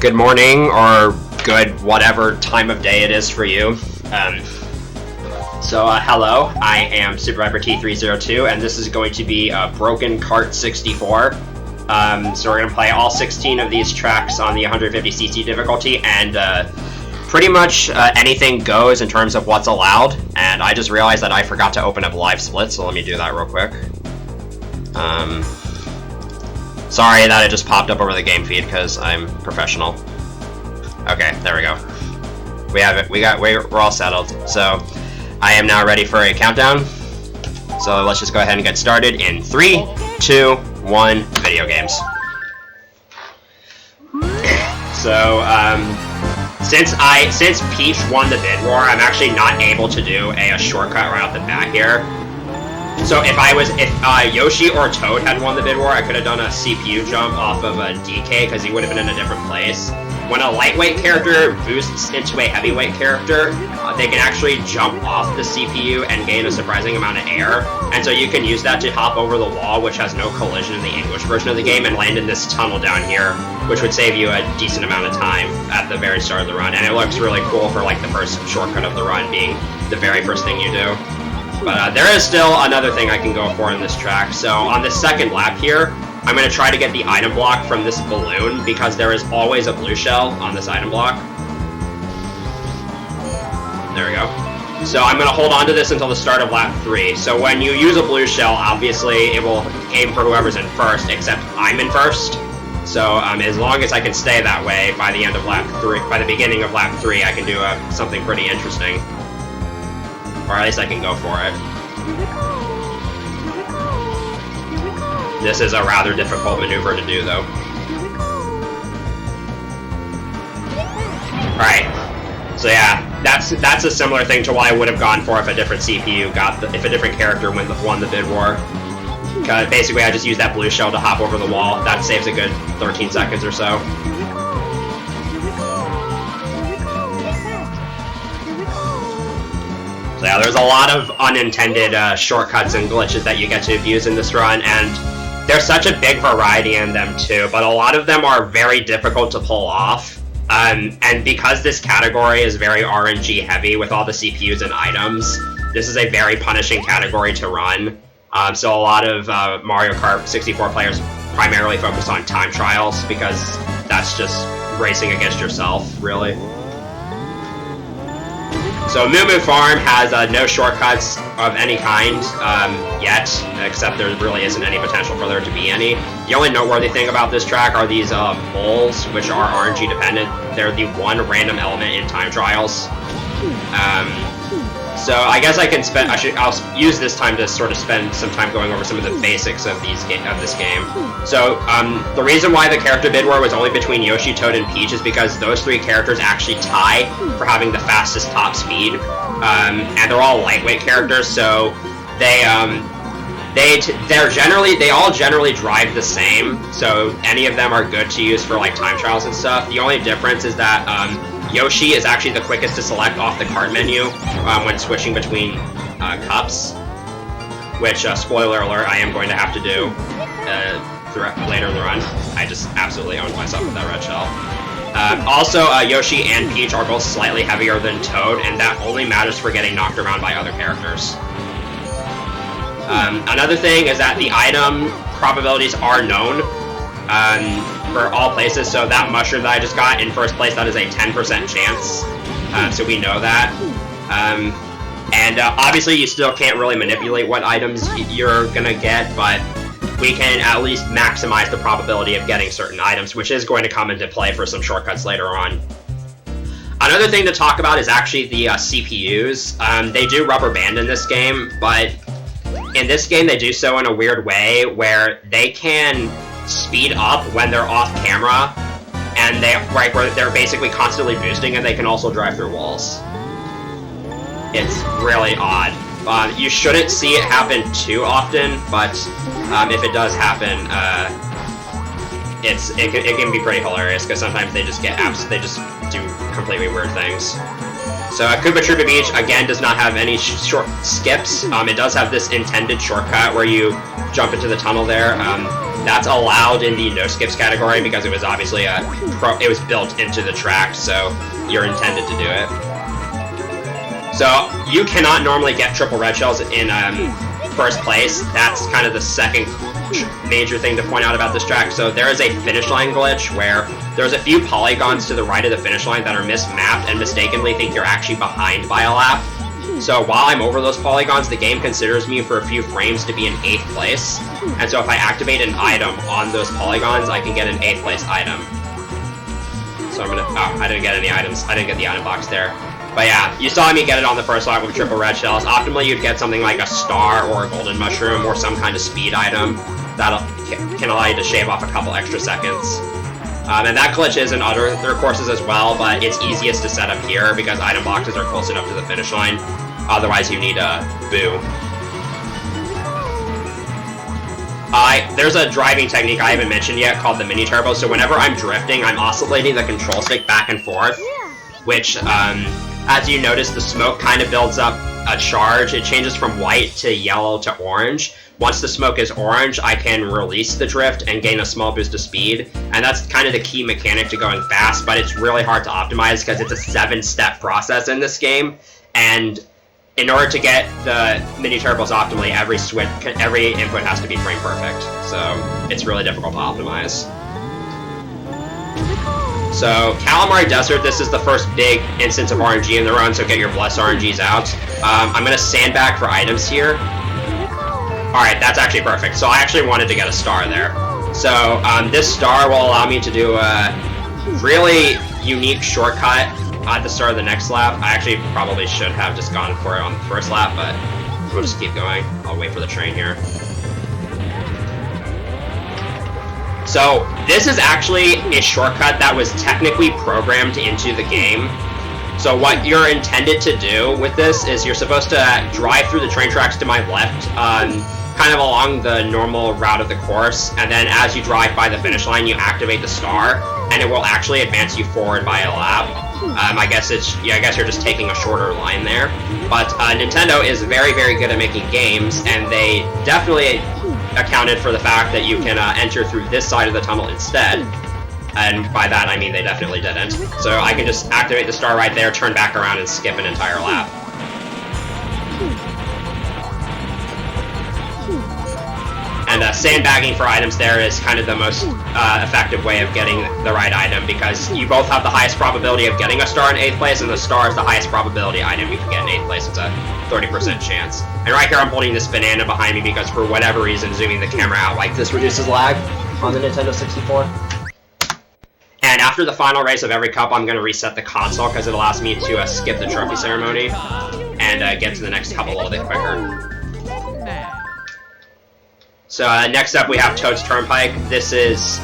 good morning, or good whatever time of day it is for you. Hello, I am SuperViperT302, and this is going to be Broken Kart 64. So we're going to play all 16 of these tracks on the 150cc difficulty, and pretty much anything goes in terms of what's allowed. And I just realized that I forgot to open up live split, so let me do that real quick. Sorry that it just popped up over the game feed because I'm professional. Okay, there we go. We have it. We're all settled. So I am now ready for a countdown. So let's just go ahead and get started in 3, 2, 1. Video games. So since Peach won the bid war, I'm actually not able to do a shortcut right off the bat here. So if Yoshi or Toad had won the bid war, I could have done a CPU jump off of a DK because he would have been in a different place. When a lightweight character boosts into a heavyweight character, they can actually jump off the CPU and gain a surprising amount of air. And so you can use that to hop over the wall, which has no collision in the English version of the game, and land in this tunnel down here, which would save you a decent amount of time at the very start of the run. And it looks really cool for like the first shortcut of the run being the very first thing you do. But there is still another thing I can go for in this track. So on the second lap here, I'm going to try to get the item block from this balloon because there is always a blue shell on this item block. There we go. So I'm going to hold on to this until the start of lap 3. So when you use a blue shell, obviously it will aim for whoever's in first, except I'm in first. So as long as I can stay that way by the end of lap 3, by the beginning of lap 3, I can do something pretty interesting. Or at least I can go for it. This is a rather difficult maneuver to do, though. Alright. So yeah, that's a similar thing to what I would have gone for if a different CPU if a different character won the bid war. Because basically I just use that blue shell to hop over the wall. That saves a good 13 seconds or so. So yeah, there's a lot of unintended shortcuts and glitches that you get to abuse in this run, and there's such a big variety in them too, but a lot of them are very difficult to pull off. And because this category is very RNG heavy with all the CPUs and items, this is a very punishing category to run. So a lot of Mario Kart 64 players primarily focus on time trials because that's just racing against yourself, really. So Moo Moo Farm has no shortcuts of any kind yet, except there really isn't any potential for there to be any. The only noteworthy thing about this track are these moles, which are RNG dependent. They're the one random element in time trials. So I guess I'll use this time to sort of spend some time going over some of the basics of this game. So the reason why the character bid war was only between Yoshi, Toad, and Peach is because those three characters actually tie for having the fastest top speed, and they're all lightweight characters, so they all generally drive the same. So any of them are good to use for like time trials and stuff. The only difference is that Yoshi is actually the quickest to select off the kart menu when switching between cups, which, spoiler alert, I am going to have to do later in the run. I just absolutely owned myself with that red shell. Also, Yoshi and Peach are both slightly heavier than Toad, and that only matters for getting knocked around by other characters. Another thing is that the item probabilities are known for all places, so that mushroom that I just got in first place, that is a 10% chance, so we know that. And obviously you still can't really manipulate what items you're gonna get, but we can at least maximize the probability of getting certain items, which is going to come into play for some shortcuts later on. Another thing to talk about is actually the CPUs. They do rubber band in this game, but in this game they do so in a weird way where they can speed up when they're off camera, and where they're basically constantly boosting, and they can also drive through walls. It's really odd. You shouldn't see it happen too often, but if it does happen, it can be pretty hilarious because sometimes they just do completely weird things. So Troopa Beach again does not have any short skips. It does have this intended shortcut where you jump into the tunnel there. That's allowed in the no skips category because it was obviously it was built into the track, so you're intended to do it. So you cannot normally get triple red shells in first place. That's kind of the second major thing to point out about this track. So there is a finish line glitch where there's a few polygons to the right of the finish line that are mismapped and mistakenly think you're actually behind by a lap. So while I'm over those polygons, the game considers me for a few frames to be in 8th place. And so if I activate an item on those polygons, I can get an 8th place item. So I'm gonna, oh, I didn't get any items. I didn't get the item box there. But yeah, you saw me get it on the first lap with triple red shells. Optimally, you'd get something like a star or a golden mushroom or some kind of speed item that can allow you to shave off a couple extra seconds. And that glitch is in other courses as well, but it's easiest to set up here because item boxes are close enough to the finish line. Otherwise, you need a boo. There's a driving technique I haven't mentioned yet called the mini turbo. So whenever I'm drifting, I'm oscillating the control stick back and forth, which, as you notice, the smoke kind of builds up a charge. It changes from white to yellow to orange. Once the smoke is orange, I can release the drift and gain a small boost of speed, and that's kind of the key mechanic to going fast, but it's really hard to optimize because it's a 7-step process in this game, and in order to get the mini turbos optimally, every input has to be frame perfect, so it's really difficult to optimize. So, Calamari Desert, this is the first big instance of RNG in the run, so get your Bless RNGs out. I'm going to sandbag for items here. Alright, that's actually perfect. So I actually wanted to get a star there. So this star will allow me to do a really unique shortcut at the start of the next lap. I actually probably should have just gone for it on the first lap, but we'll just keep going. I'll wait for the train here. So this is actually a shortcut that was technically programmed into the game. So what you're intended to do with this is you're supposed to drive through the train tracks to my left, kind of along the normal route of the course, and then as you drive by the finish line, you activate the star, and it will actually advance you forward by a lap. I guess you're just taking a shorter line there. But Nintendo is very, very good at making games, and they definitely accounted for the fact that you can enter through this side of the tunnel instead. And by that, I mean they definitely didn't. So I can just activate the star right there, turn back around, and skip an entire lap. And sandbagging for items there is kind of the most effective way of getting the right item, because you both have the highest probability of getting a star in 8th place, and the star is the highest probability item you can get in 8th place. It's a 30% chance. And right here I'm holding this banana behind me because for whatever reason zooming the camera out like this reduces lag on the Nintendo 64. And after the final race of every cup, I'm going to reset the console because it allows me to skip the trophy ceremony and get to the next cup a little bit quicker. So next up we have Toad's Turnpike. This has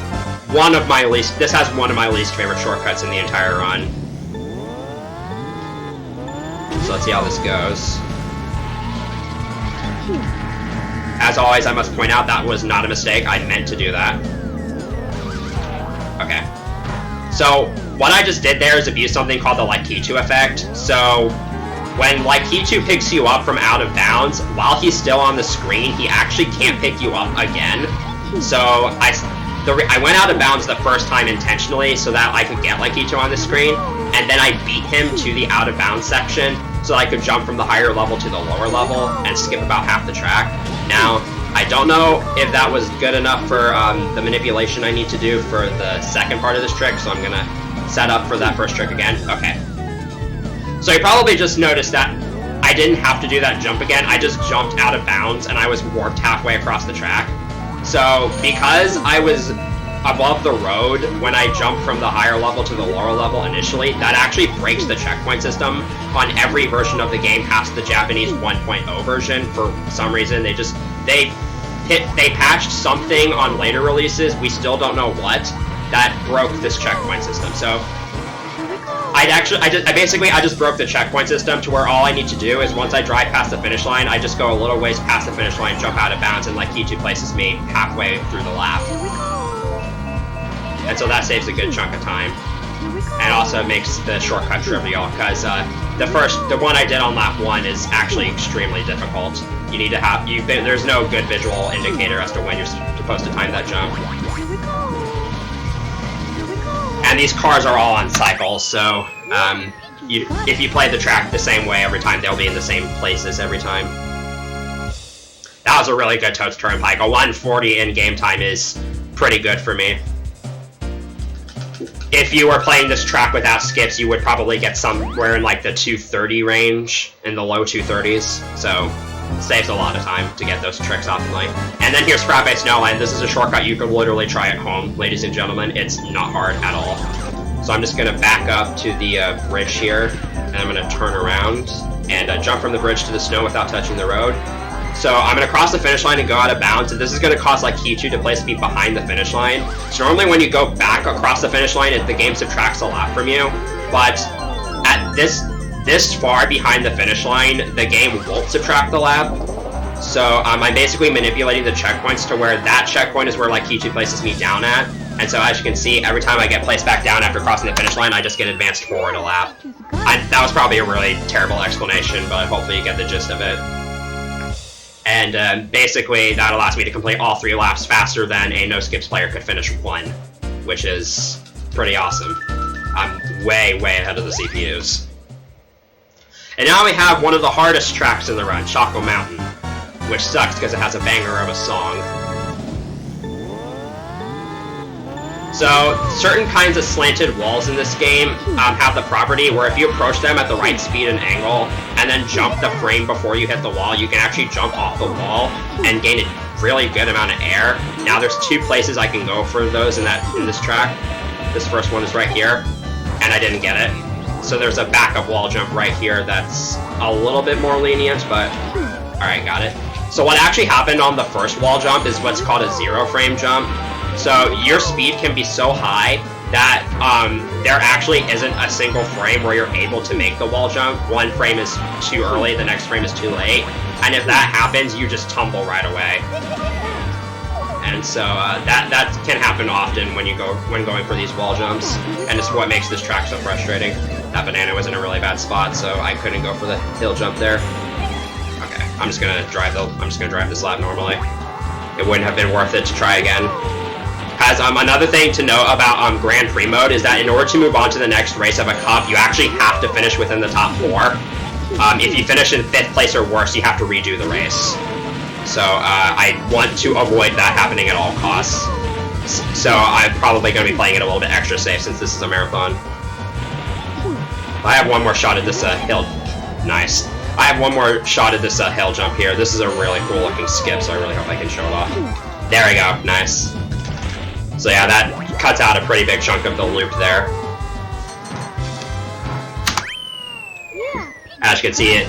one of my least favorite shortcuts in the entire run. So let's see how this goes. As always, I must point out that was not a mistake. I meant to do that. Okay. So what I just did there is abuse something called the Laikichu effect. So when Laikichu picks you up from out of bounds, while he's still on the screen, he actually can't pick you up again. So I went out of bounds the first time intentionally so that I could get Laikichu on the screen, and then I beat him to the out of bounds section so I could jump from the higher level to the lower level and skip about half the track. Now, I don't know if that was good enough for the manipulation I need to do for the second part of this trick, so I'm gonna set up for that first trick again. Okay. So you probably just noticed that I didn't have to do that jump again. I just jumped out of bounds and I was warped halfway across the track. So because I was above the road when I jumped from the higher level to the lower level initially, that actually breaks the checkpoint system on every version of the game past the Japanese 1.0 version. For some reason, they patched something on later releases, we still don't know what, that broke this checkpoint system. So I just broke the checkpoint system to where all I need to do is once I drive past the finish line, I just go a little ways past the finish line, jump out of bounds, and Laikichu places me halfway through the lap. And so that saves a good chunk of time. And also makes the shortcut trivial, because the one I did on lap 1 is actually extremely difficult. You need to have there's no good visual indicator as to when you're supposed to time that jump. And these cars are all on cycles, so if you play the track the same way every time, they'll be in the same places every time. That was a really good Toad's Turnpike. A 140 in game time is pretty good for me. If you were playing this track without skips, you would probably get somewhere in like the 230 range, in the low 230s, so saves a lot of time to get those tricks optimally. And then here's Frappe Snowline. This is a shortcut you could literally try at home, ladies and gentlemen. It's not hard at all. So I'm just going to back up to the bridge here, and I'm going to turn around and jump from the bridge to the snow without touching the road. So I'm going to cross the finish line and go out of bounds, and this is going to cause like Kichu to place me behind the finish line. So normally when you go back across the finish line, the game subtracts a lap from you, but at this far behind the finish line, the game won't subtract the lap. So I'm basically manipulating the checkpoints to where that checkpoint is where like Kichu places me down at. And so as you can see, every time I get placed back down after crossing the finish line, I just get advanced forward a lap. That was probably a really terrible explanation, but hopefully you get the gist of it. And basically, that allows me to complete all 3 laps faster than a no-skips player could finish 1, which is pretty awesome. I'm way, way ahead of the CPUs. And now we have one of the hardest tracks in the run, Choco Mountain, which sucks because it has a banger of a song. So, certain kinds of slanted walls in this game have the property where if you approach them at the right speed and angle, and then jump the frame before you hit the wall, you can actually jump off the wall and gain a really good amount of air. Now there's 2 places I can go for those in this track. This first one is right here, and I didn't get it. So there's a backup wall jump right here that's a little bit more lenient, but alright, got it. So what actually happened on the first wall jump is what's called a 0 frame jump. So your speed can be so high that there actually isn't a single frame where you're able to make the wall jump. One frame is too early, the next frame is too late, and if that happens, you just tumble right away. And so that can happen often when going for these wall jumps, and it's what makes this track so frustrating. That banana was in a really bad spot, so I couldn't go for the hill jump there. Okay, I'm just gonna drive this lap normally. It wouldn't have been worth it to try again. As another thing to know about Grand Prix mode is that in order to move on to the next race of a cup, you actually have to finish within the top 4. If you finish in 5th place or worse, you have to redo the race. So I want to avoid that happening at all costs. So I'm probably going to be playing it a little bit extra safe since this is a marathon. I have one more shot at this hill. Nice. I have one more shot at this hill jump here. This is a really cool looking skip, so I really hope I can show it off. There we go. Nice. So yeah, that cuts out a pretty big chunk of the loop there. As you can see,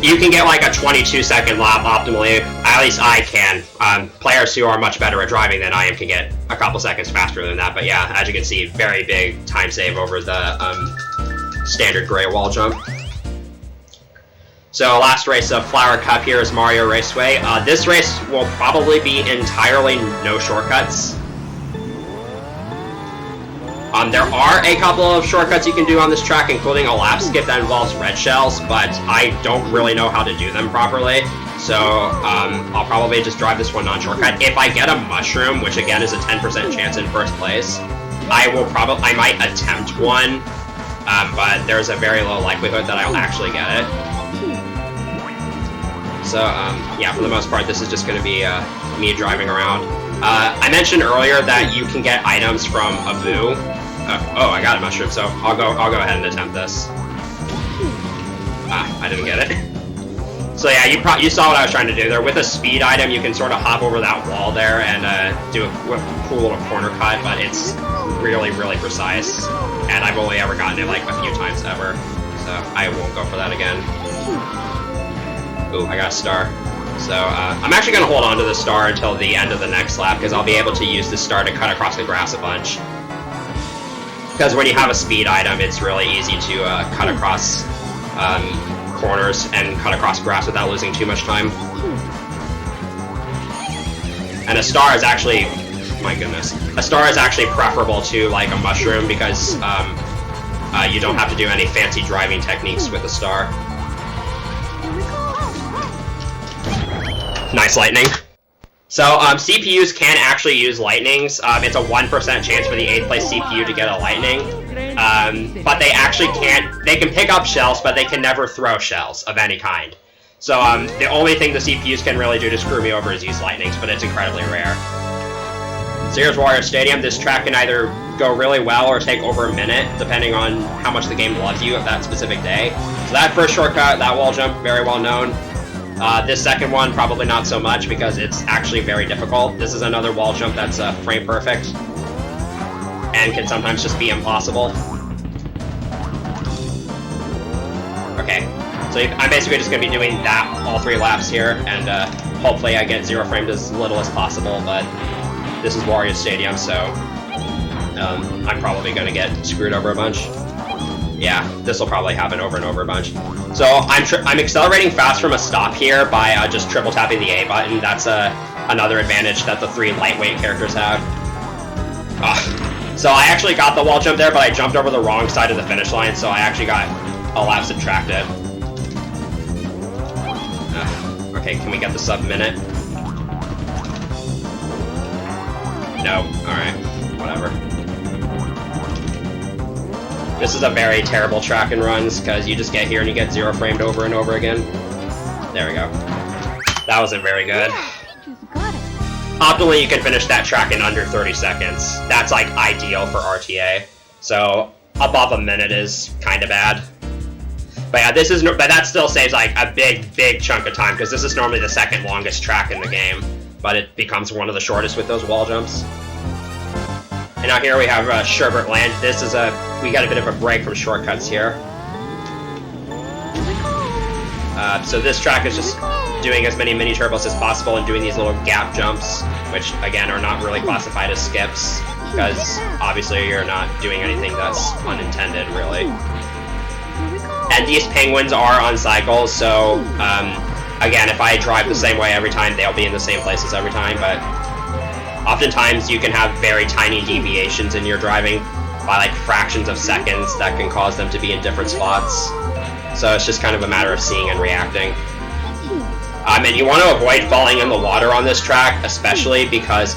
you can get like a 22-second lap optimally. At least I can. Players who are much better at driving than I am can get a couple seconds faster than that. But yeah, as you can see, very big time save over the standard gray wall jump. So last race of Flower Cup here is Mario Raceway. This race will probably be entirely no shortcuts. There are a couple of shortcuts you can do on this track, including a lap skip that involves red shells, but I don't really know how to do them properly, so I'll probably just drive this one non-shortcut. If I get a mushroom, which again is a 10% chance in first place, I might attempt one, but there's a very low likelihood that I'll actually get it. So yeah, for the most part, this is just going to be me driving around. I mentioned earlier that you can get items from Abu. Oh, I got a mushroom, so I'll go ahead and attempt this. I didn't get it. So yeah, you saw what I was trying to do there. With a speed item, you can sort of hop over that wall there and do a cool little corner cut, but it's really, really precise. And I've only ever gotten it like a few times ever, so I won't go for that again. Ooh, I got a star. So I'm actually going to hold on to the star until the end of the next lap, because I'll be able to use this star to cut across the grass a bunch. Because when you have a speed item, it's really easy to cut across corners and cut across grass without losing too much time. And a star is actually, my goodness, a star is actually preferable to like a mushroom, because you don't have to do any fancy driving techniques with a star. Nice lightning. So, CPUs can actually use lightnings. It's a 1% chance for the 8th place CPU to get a lightning. But they actually can't... They can pick up shells, but they can never throw shells of any kind. So, the only thing the CPUs can really do to screw me over is use lightnings, but it's incredibly rare. Sears Warrior Stadium, this track can either go really well or take over a minute, depending on how much the game loves you at that specific day. So that first shortcut, that wall jump, very well known. This second one, probably not so much, because it's actually very difficult. This is another wall jump that's frame perfect, and can sometimes just be impossible. Okay, so I'm basically just going to be doing that all 3 laps here, and hopefully I get 0 framed as little as possible, but this is Warrior Stadium, so I'm probably going to get screwed over a bunch. Yeah, this will probably happen over and over a bunch. So I'm accelerating fast from a stop here by just triple tapping the A button. That's another advantage that the 3 lightweight characters have. So I actually got the wall jump there, but I jumped over the wrong side of the finish line, so I actually got a lap subtracted. Okay, can we get the sub-minute? No. Alright. Whatever. This is a very terrible track and runs, because you just get here and you get 0 framed over and over again. There we go. That wasn't very good. Optimally, you can finish that track in under 30 seconds. That's, like, ideal for RTA. So, above a minute is kind of bad. But yeah, but that still saves, like, a big chunk of time, because this is normally the second longest track in the game. But it becomes one of the shortest with those wall jumps. And now here we have Sherbert Land. This is we got a bit of a break from shortcuts here. So this track is just doing as many mini turbos as possible and doing these little gap jumps, which again are not really classified as skips, because obviously you're not doing anything that's unintended, really. And these penguins are on cycles, so again, if I drive the same way every time, they'll be in the same places every time, but oftentimes you can have very tiny deviations in your driving by like fractions of seconds that can cause them to be in different spots. So it's just kind of a matter of seeing and reacting. And you want to avoid falling in the water on this track, especially because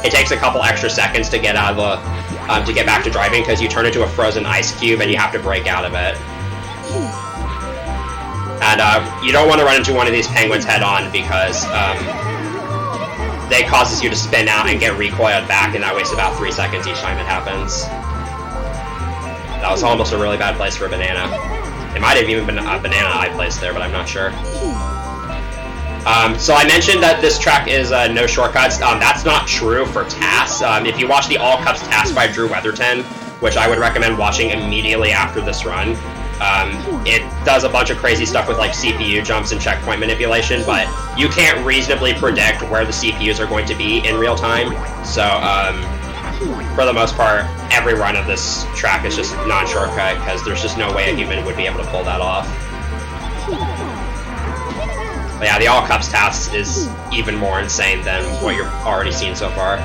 it takes a couple extra seconds to get out of the to get back to driving, because you turn into a frozen ice cube and you have to break out of it. And you don't want to run into one of these penguins head-on, because they causes you to spin out and get recoiled back, and that wastes about 3 seconds each time it happens. That was almost a really bad place for a banana. It might have even been a banana I placed there, but I'm not sure. So I mentioned that this track is no shortcuts. That's not true for tasks. If you watch the All Cups task by Drew Weatherton, which I would recommend watching immediately after this run, it does a bunch of crazy stuff with like CPU jumps and checkpoint manipulation, but you can't reasonably predict where the CPUs are going to be in real time. So for the most part, every run of this track is just non-shortcut, because there's just no way a human would be able to pull that off. But yeah, the All Cups task is even more insane than what you've already seen so far.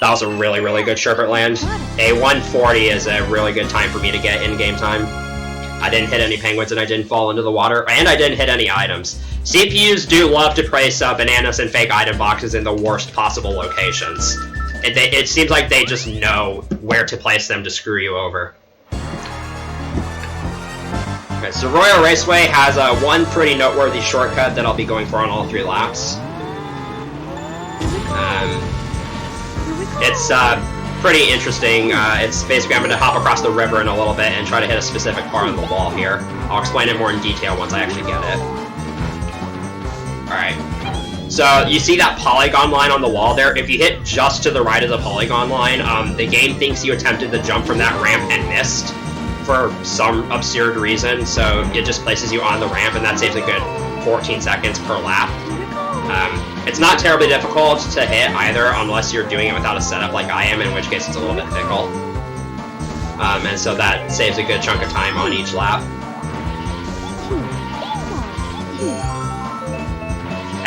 That was a really, really good Sherbert Land. A 140 is a really good time for me to get in-game time. I didn't hit any penguins and I didn't fall into the water, and I didn't hit any items. CPUs do love to place bananas and fake item boxes in the worst possible locations. It seems like they just know where to place them to screw you over. Okay, so Royal Raceway has one pretty noteworthy shortcut that I'll be going for on all 3 laps. It's pretty interesting. It's basically, I'm going to hop across the river in a little bit and try to hit a specific part on the wall here. I'll explain it more in detail once I actually get it. Alright. So, you see that polygon line on the wall there? If you hit just to the right of the polygon line, the game thinks you attempted the jump from that ramp and missed for some absurd reason, so it just places you on the ramp, and that saves a good 14 seconds per lap. It's not terribly difficult to hit either, unless you're doing it without a setup like I am, in which case it's a little bit fickle. And so that saves a good chunk of time on each lap.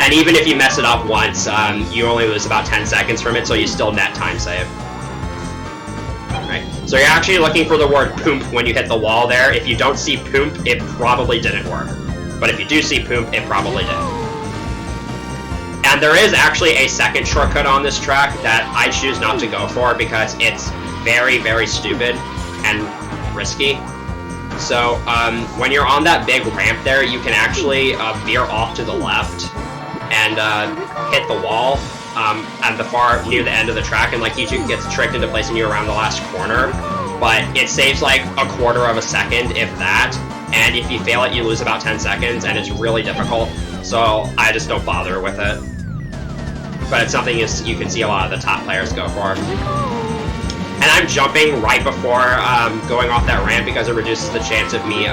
And even if you mess it up once, you only lose about 10 seconds from it, so you still net time save. Right. So you're actually looking for the word poop when you hit the wall there. If you don't see poop, it probably didn't work. But if you do see poop, it probably did. And there is actually a second shortcut on this track that I choose not to go for because it's very, very stupid and risky. So when you're on that big ramp there, you can actually veer off to the left and hit the wall at the far near the end of the track, and like he gets tricked into placing you around the last corner. But it saves like a quarter of a second, if that, and if you fail it, you lose about 10 seconds, and it's really difficult. So I just don't bother with it. But it's something you can see a lot of the top players go for. And I'm jumping right before going off that ramp because it reduces the chance of me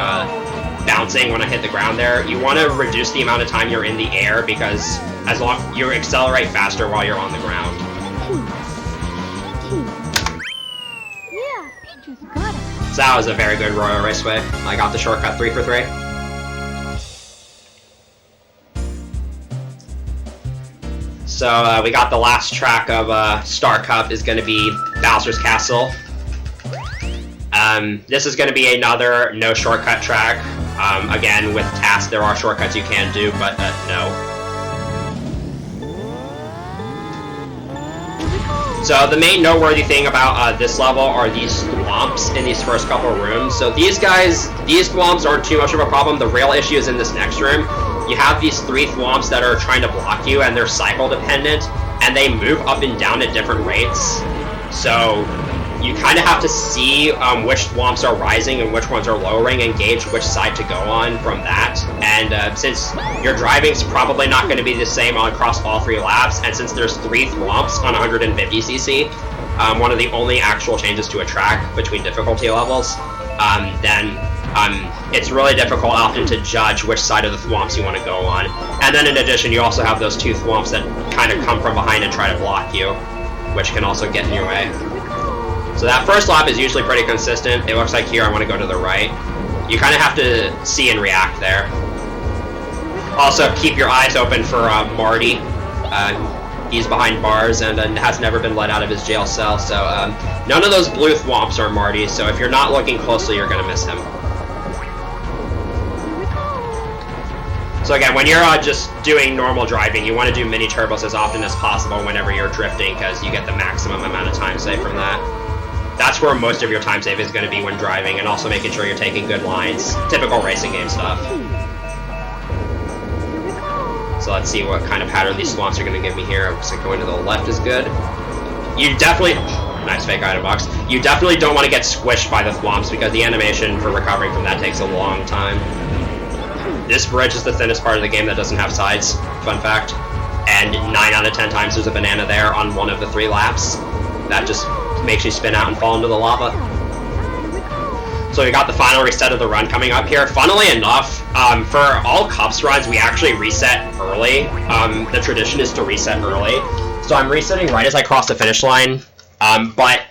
bouncing when I hit the ground there. You want to reduce the amount of time you're in the air because as long you accelerate faster while you're on the ground. So that was a very good Royal Raceway. I got the shortcut 3 for 3. So we got the last track of Star Cup is going to be Bowser's Castle. This is going to be another no shortcut track. Again, with tasks there are shortcuts you can do, but no. So the main noteworthy thing about this level are these thwomps in these first couple rooms. So these thwomps aren't too much of a problem. The real issue is in this next room. You have these 3 thwomps that are trying to block you, and they're cycle dependent, and they move up and down at different rates. So you kind of have to see which thwomps are rising and which ones are lowering, and gauge which side to go on from that. And since your driving's probably not going to be the same across all 3 laps, and since there's 3 thwomps on 150cc, one of the only actual changes to a track between difficulty levels, then it's really difficult often to judge which side of the thwomps you want to go on. And then in addition, you also have those 2 thwomps that kind of come from behind and try to block you, which can also get in your way. So that first lap is usually pretty consistent. It looks like here I want to go to the right. You kind of have to see and react there. Also, keep your eyes open for Marty. He's behind bars and has never been let out of his jail cell, so none of those blue thwomps are Marty, so if you're not looking closely, you're going to miss him. So again, when you're just doing normal driving, you want to do mini turbos as often as possible whenever you're drifting, because you get the maximum amount of time save from that. That's where most of your time save is going to be when driving, and also making sure you're taking good lines. Typical racing game stuff. So let's see what kind of pattern these thwomps are going to give me here. Looks like going to the left is good. You definitely... nice fake item box. You definitely don't want to get squished by the thwomps, because the animation for recovering from that takes a long time. This bridge is the thinnest part of the game that doesn't have sides, fun fact. And 9 out of 10 times there's a banana there on one of the 3 laps. That just makes you spin out and fall into the lava. So we got the final reset of the run coming up here. Funnily enough, for all Cups runs, we actually reset early. The tradition is to reset early. So I'm resetting right as I cross the finish line. But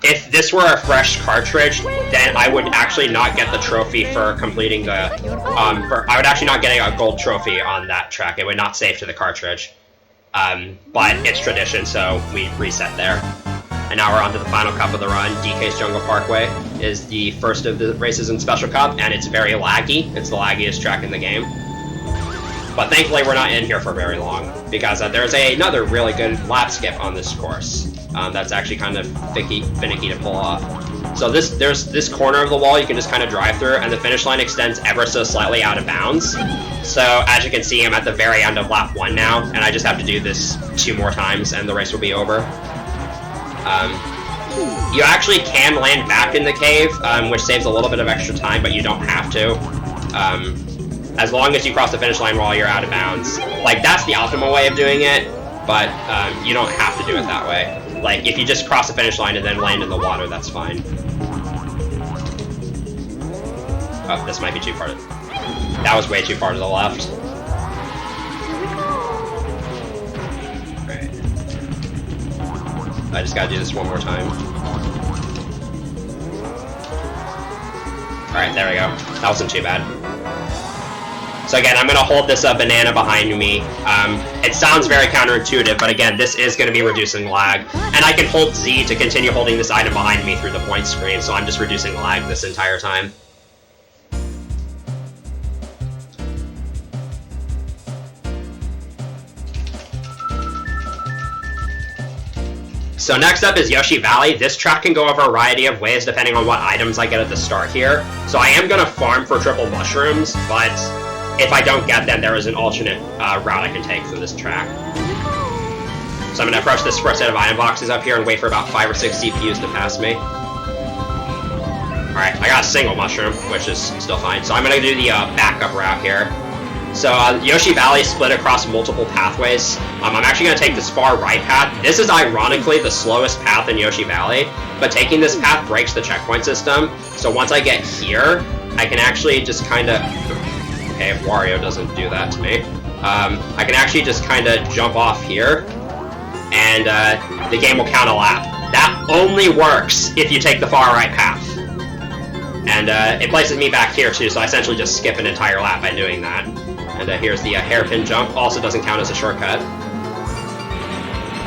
if this were a fresh cartridge, then I would actually not get the trophy for completing the... I would actually not get a gold trophy on that track. It would not save to the cartridge. But it's tradition, so we reset there. And now we're on to the final cup of the run. DK's Jungle Parkway is the first of the races in Special Cup, and it's very laggy. It's the laggiest track in the game. But thankfully we're not in here for very long, because there's another really good lap skip on this course. That's actually kind of finicky to pull off. So there's this corner of the wall you can just kind of drive through, and the finish line extends ever so slightly out of bounds. So as you can see, I'm at the very end of lap 1 now, and I just have to do this 2 more times and the race will be over. You actually can land back in the cave, which saves a little bit of extra time, but you don't have to. As long as you cross the finish line while you're out of bounds. Like, that's the optimal way of doing it, but you don't have to do it that way. Like, if you just cross the finish line and then land in the water, that's fine. Oh, this might be too far. That was way too far to the left. Right. I just gotta do this one more time. Alright, there we go. That wasn't too bad. So again, I'm going to hold this banana behind me. It sounds very counterintuitive, but again, this is going to be reducing lag. And I can hold Z to continue holding this item behind me through the point screen, so I'm just reducing lag this entire time. So next up is Yoshi Valley. This track can go over a variety of ways depending on what items I get at the start here. So I am going to farm for triple mushrooms, but if I don't get them, there is an alternate route I can take through this track. So I'm going to approach this first set of item boxes up here and wait for about 5 or 6 CPUs to pass me. Alright, I got a single mushroom, which is still fine. So I'm going to do the backup route here. So Yoshi Valley is split across multiple pathways. I'm actually going to take this far right path. This is ironically the slowest path in Yoshi Valley, but taking this path breaks the checkpoint system. So once I get here, I can actually just kind of... Okay, if Wario doesn't do that to me. I can actually just kind of jump off here, and the game will count a lap. That only works if you take the far right path. And it places me back here too, so I essentially just skip an entire lap by doing that. And here's the hairpin jump, also doesn't count as a shortcut.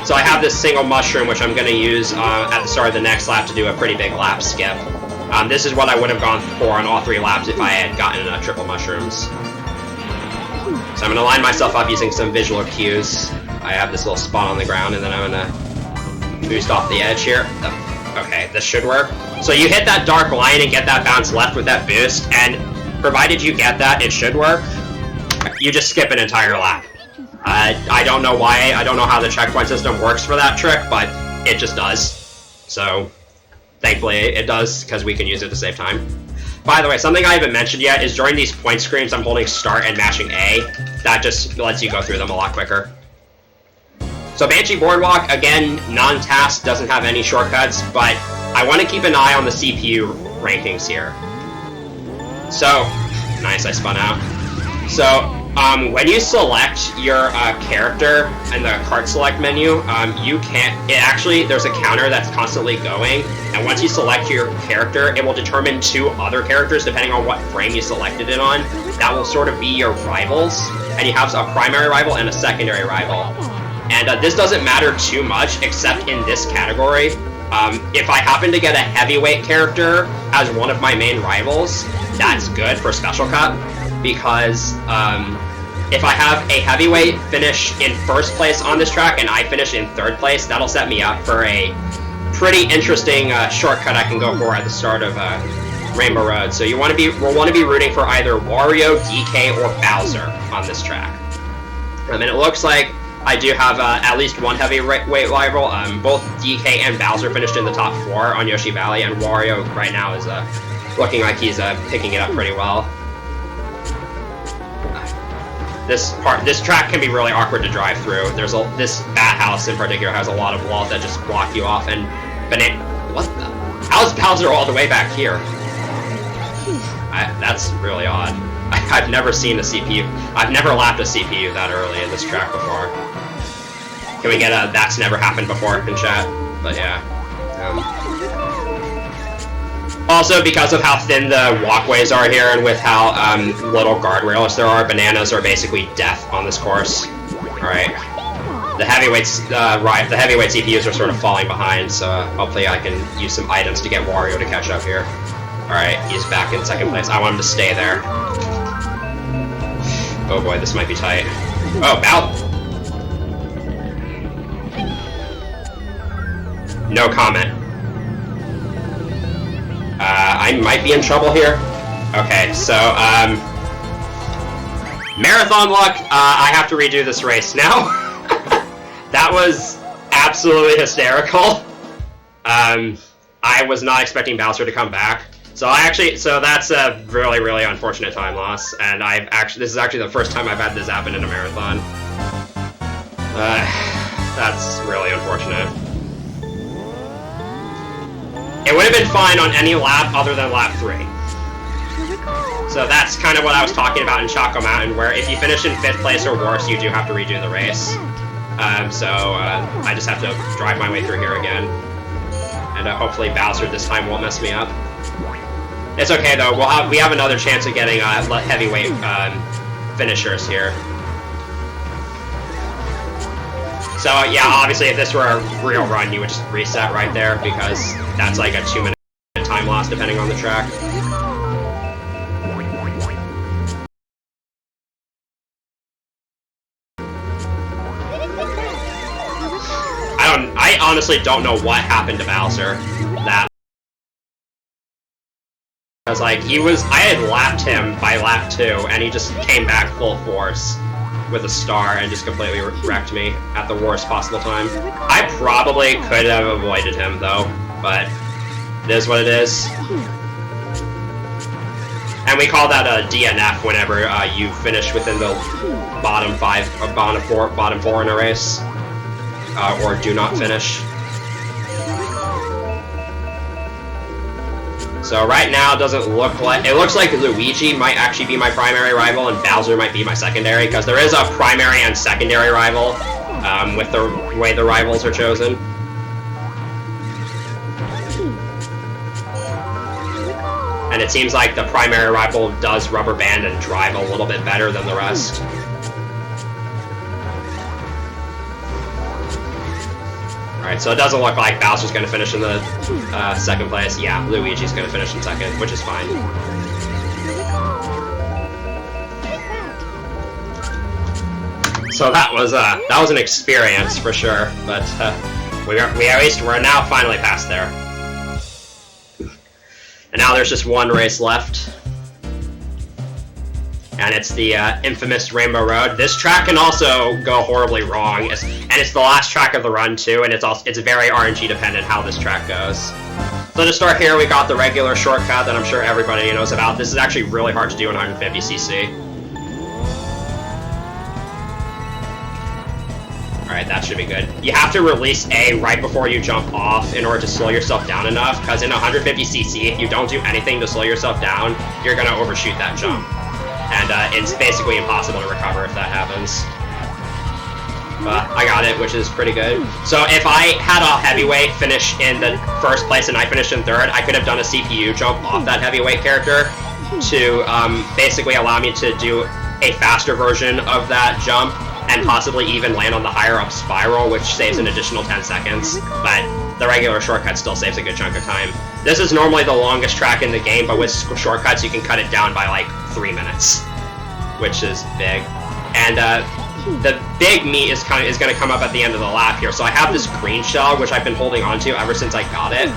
So I have this single mushroom, which I'm going to use at the start of the next lap to do a pretty big lap skip. This is what I would have gone for on all 3 laps if I had gotten triple mushrooms. So I'm going to line myself up using some visual cues. I have this little spot on the ground, and then I'm going to boost off the edge here. Okay, this should work. So you hit that dark line and get that bounce left with that boost, and provided you get that, it should work. You just skip an entire lap. I don't know why, I don't know how the checkpoint system works for that trick, but it just does. So, thankfully it does, because we can use it to save time. By the way, something I haven't mentioned yet is during these point screens I'm holding start and mashing A. That just lets you go through them a lot quicker. So Banshee Boardwalk, again, non-task, doesn't have any shortcuts, but I want to keep an eye on the CPU rankings here. So, nice, I spun out. So, when you select your character in the Kart select menu, you can't, there's a counter that's constantly going, and once you select your character, it will determine 2 other characters depending on what frame you selected it on. That will sort of be your rivals, and you have a primary rival and a secondary rival. And this doesn't matter too much, except in this category. If I happen to get a heavyweight character as one of my main rivals, that's good for Special Cup, because if I have a heavyweight finish in first place on this track and I finish in 3rd place, that'll set me up for a pretty interesting shortcut I can go for at the start of Rainbow Road. So we'll want to be rooting for either Wario, DK, or Bowser on this track. And it looks like I do have at least one heavyweight rival. Both DK and Bowser finished in the top 4 on Yoshi Valley, and Wario right now is looking like he's picking it up pretty well. This track can be really awkward to drive through. This bat house in particular has a lot of walls that just block you off, and what the? How's Bowser all the way back here? That's really odd. I've never seen a CPU. I've never lapped a CPU that early in this track before. Can we get a "that's never happened before" in chat? But yeah. Also, because of how thin the walkways are here and with how little guardrails there are, bananas are basically death on this course. Alright. The heavyweight CPUs are sort of falling behind, so hopefully I can use some items to get Wario to catch up here. Alright, he's back in 2nd place. I want him to stay there. Oh boy, this might be tight. Oh, no comment. I might be in trouble here. Okay, so, marathon luck, I have to redo this race now. That was absolutely hysterical. I was not expecting Bowser to come back. So that's a really, really unfortunate time loss, and this is actually the first time I've had this happen in a marathon. That's really unfortunate. It would have been fine on any lap other than lap 3. So that's kind of what I was talking about in Choco Mountain, where if you finish in 5th place or worse, you do have to redo the race. I just have to drive my way through here again. And hopefully Bowser this time won't mess me up. It's okay though, we have another chance of getting heavyweight finishers here. So yeah, obviously if this were a real run, you would just reset right there, because that's like a 2-minute time loss depending on the track. I I honestly don't know what happened to Bowser. Because, like, I had lapped him by lap 2, and he just came back full force with a star and just completely wrecked me at the worst possible time. I probably could have avoided him, though, but it is what it is. And we call that a DNF whenever you finish within the bottom 5, or bottom 4 in a race, or do not finish. So right now, it looks like Luigi might actually be my primary rival, and Bowser might be my secondary, because there is a primary and secondary rival, with the way the rivals are chosen. And it seems like the primary rival does rubber band and drive a little bit better than the rest. Alright, so it doesn't look like Bowser's going to finish in the second place. Yeah, Luigi's going to finish in second, which is fine. So that was an experience for sure, but we're now finally past there. And now there's just one race left. And it's the infamous Rainbow Road. This track can also go horribly wrong, and it's the last track of the run too, and it's very RNG dependent how this track goes. So to start here, we got the regular shortcut that I'm sure everybody knows about. This is actually really hard to do in 150cc. Alright, that should be good. You have to release A right before you jump off in order to slow yourself down enough, because in 150cc, if you don't do anything to slow yourself down, you're going to overshoot that jump. And it's basically impossible to recover if that happens. But I got it, which is pretty good. So if I had a heavyweight finish in the first place and I finished in third, I could have done a CPU jump off that heavyweight character to basically allow me to do a faster version of that jump and possibly even land on the higher up spiral, which saves an additional 10 seconds. But the regular shortcut still saves a good chunk of time. This is normally the longest track in the game, but with shortcuts you can cut it down by like 3 minutes, which is big. And the big meat is going to come up at the end of the lap here. So I have this green shell, which I've been holding on to ever since I got it.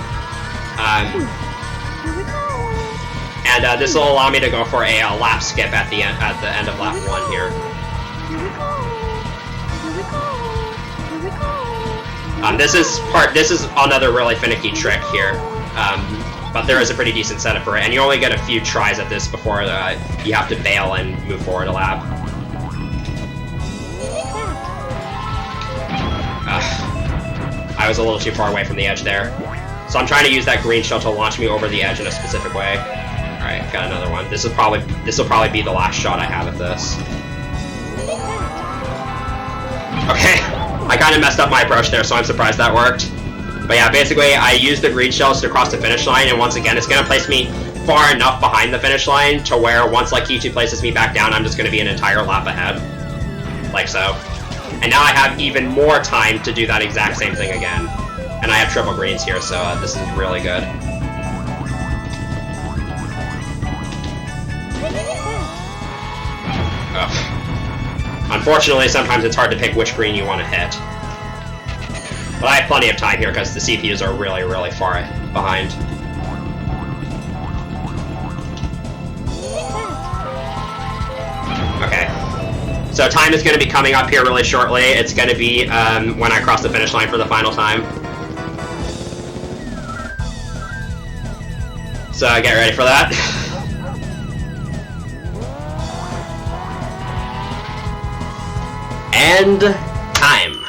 And this will allow me to go for a lap skip at the end of lap 1 here. This is another really finicky trick here, but there is a pretty decent setup for it, and you only get a few tries at this before you have to bail and move forward a lap. I was a little too far away from the edge there, so I'm trying to use that green shell to launch me over the edge in a specific way. All right, got another one. This will probably be the last shot I have at this. Okay. I kind of messed up my approach there, so I'm surprised that worked. But yeah, basically, I used the green shells to cross the finish line, and once again, it's going to place me far enough behind the finish line to where once like Q2 places me back down, I'm just going to be an entire lap ahead. Like so. And now I have even more time to do that exact same thing again. And I have triple greens here, so this is really good. Ugh. Unfortunately, sometimes it's hard to pick which green you want to hit. But I have plenty of time here because the CPUs are really, really far behind. Okay. So time is going to be coming up here really shortly. It's going to be when I cross the finish line for the final time. So get ready for that. And time.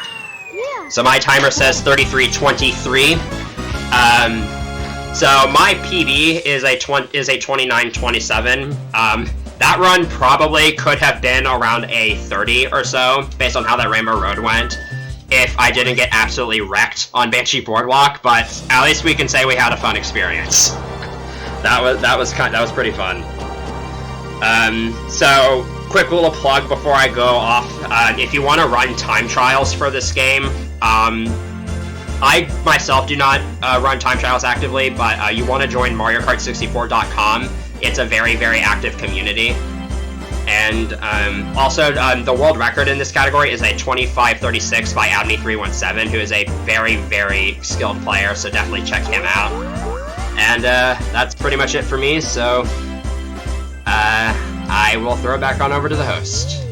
Yeah. So my timer says 33:23. So my PB is a 29:27. That run probably could have been around a 30 or so, based on how that Rainbow Road went, if I didn't get absolutely wrecked on Banshee Boardwalk. But at least we can say we had a fun experience. That was pretty fun. So. Quick little plug before I go off. If you want to run time trials for this game, I myself do not run time trials actively, but you want to join MarioKart64.com. It's a very, very active community. And also, the world record in this category is a 25:36 by Abney317, who is a very, very skilled player, so definitely check him out. And that's pretty much it for me, so I will throw it back on over to the host.